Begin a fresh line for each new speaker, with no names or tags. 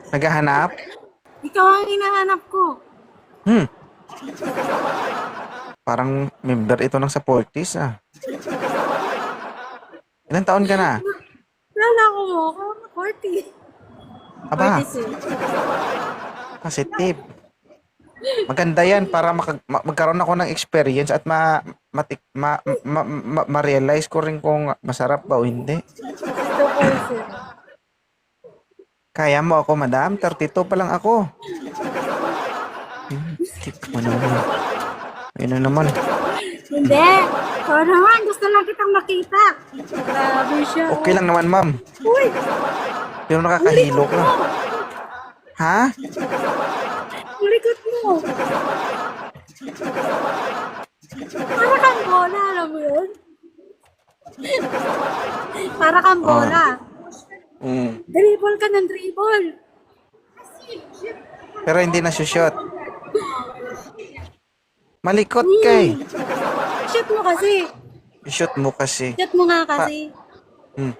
Naghahanap?
Ikaw ang hinahanap ko.
Hmm. Parang member ito ng sa Fortis ah. Ilang taon ka na?
Lala ko mo ako. 40.
Aba,
46.
positive. Maganda yan para magkaroon ako ng experience at ma-realize ko rin kung masarap ba o hindi.
Ito po, sir.
Kaya mo ako, madam? 32 pa lang ako. Tip mo naman. Ayun na naman.
Hindi. Ikaw naman. Gusto lang kitang makita. Grabe siya.
Okay lang naman, ma'am.
Uy!
Pero nakakahilo ka. Ha?
Likot mo. Para kang bola, alam mo yun? Para kang bola. Dribble ka ng dribble.
Pero hindi na shoot. Malikot ka eh.
Shoot mo kasi.
Shoot mo kasi.
Shoot mo nga kasi.
Hmm.